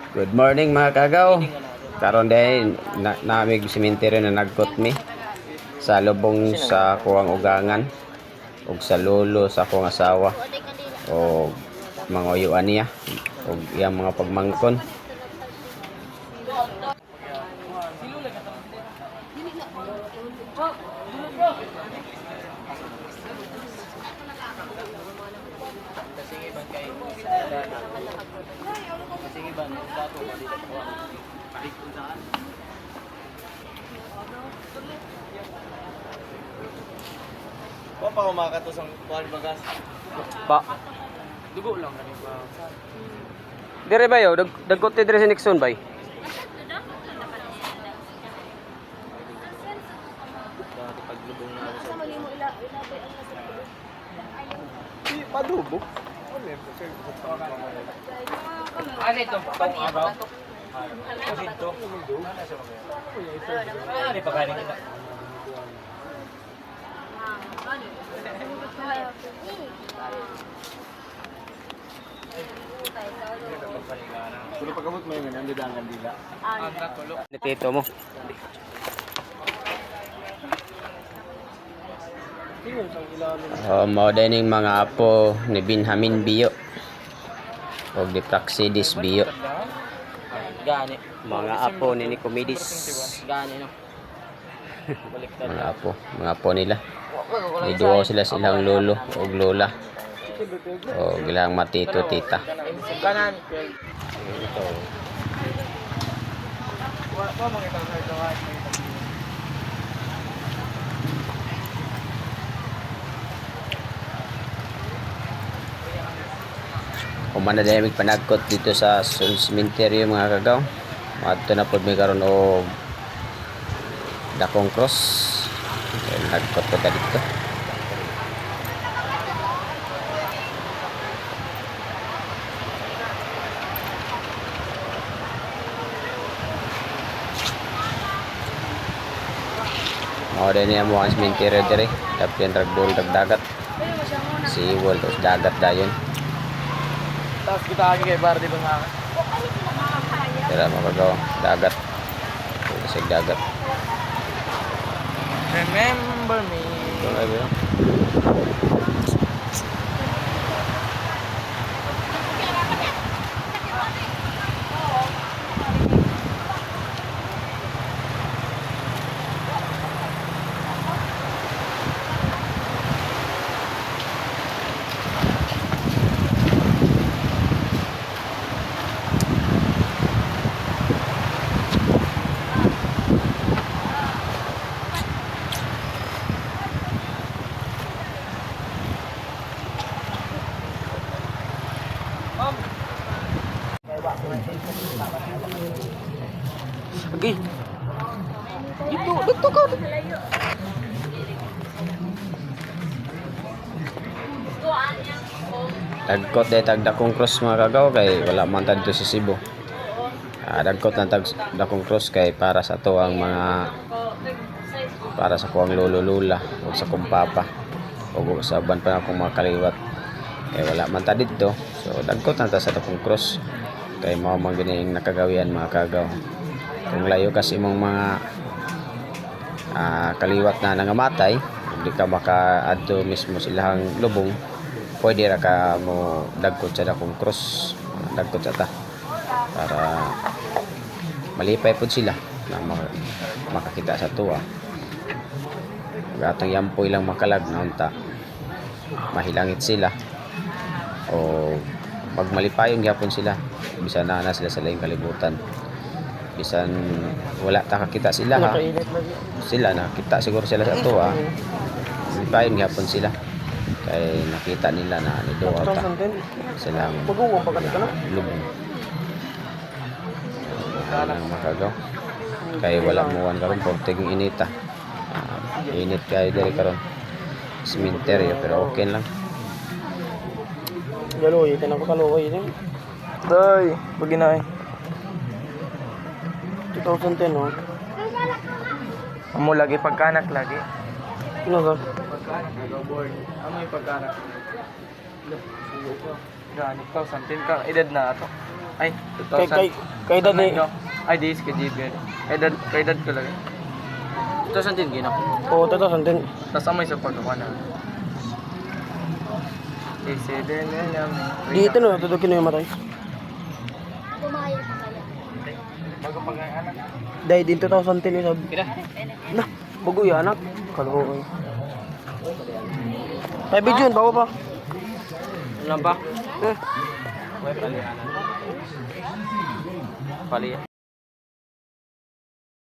Good morning mga kagaw. Karon dahil namig sementeryo na nagkot mi sa lubong sa kuwang ugangan ug sa lolo sa kuwang asawa o mga uyuan niya ug iyang mga pagmangkon. Kung pa kumakato sa kuhan bagas. Pa. Dugo lang kani pa. Dire ba yo dagkot dire sa Nixon bay? Dati paglubong na ako sa Di padubo. Ano ito? Pang araw? Kasi ito. Ano pa kanin kita? Kulo pagkamot mo yung nandidangan dila. Ang natulo. Tito mo. Mao dining mga apo ni Benjamin Bio ug ni Praxidis Bio. Gani. Mga apo ni Nicomedes. Gani no. Baliktad. Mga apo nila. May duo sila silang lolo ug lola. O ilang matito tita. Kanan. Ito. Wa mo kita sa ito. Kumana dahil may panagkot dito sa cemetery mga kagaw. Madto na pod may karon og dakong cross. Nagkot ko dito. Mao din niya mo ang cemetery dire. Dapat ragdol dagat. Si wall tos dagat dayon. Tapos kita lagi kay bar di ba nga? Tira makagaw dagat. Sig dagat. Remember me. Ito na ba? Okay. Dito ka. Dagkot day tag dakong cross mga kagaw kay wala man tad to sa Cebu. Dagkot na tag dakong cross kay para sa to ang mga para sa kuwang lolo lula o sa kumpapa o sa uban pa akong mga kaliwat kay wala man ta dito. So dagkot na ta sa dakong cross kay mao man gining nakagawian mga kagaw. Kung layo kasi imong mga kaliwat na nangamatay, hindi ka makaadto mismo silang lubong, pwede ra ka mo dagkot sa dakong cross, dagkot sa ta para malipay pud sila na makakita sa tuwa. Gatong yampoy lang makalag na unta mahilangit sila o magmalipayon gyapon sila bisan na sila sa laing kalibutan. Bisan wala ta kakita sila ha. Sila nakita siguro sila sa tuwa. Malipayon gyapon sila. Kay nakita nila na niduwa ta silang lubong. Ang makagaw. Kay wala mo wan karon porting inita. Init kay diri karon. Cemetery pero okay lang. Galoy, tanang ko kaloy din. Day, baginay. 2010 no. Amo lagi pagkanak lagi. Ano ba? Pagkanak board. Amo yung pagkanak. Gani ka santin ka edad na ato. Ay, Kay dad ni. Ay, di is kay JBL. Kay dad ko lagi. 2010 gino. Oo, 2010. Tapos amoy sa pagkakuha na. Isipin na namin. Dito na, tutukin na yung matay. Bago pag anak. Dahil din 2010 yung sabi. Kira. Na, bago yung anak. Kaloko ko. Ay, video yun, bago pa. Ano ba? Eh, Palian.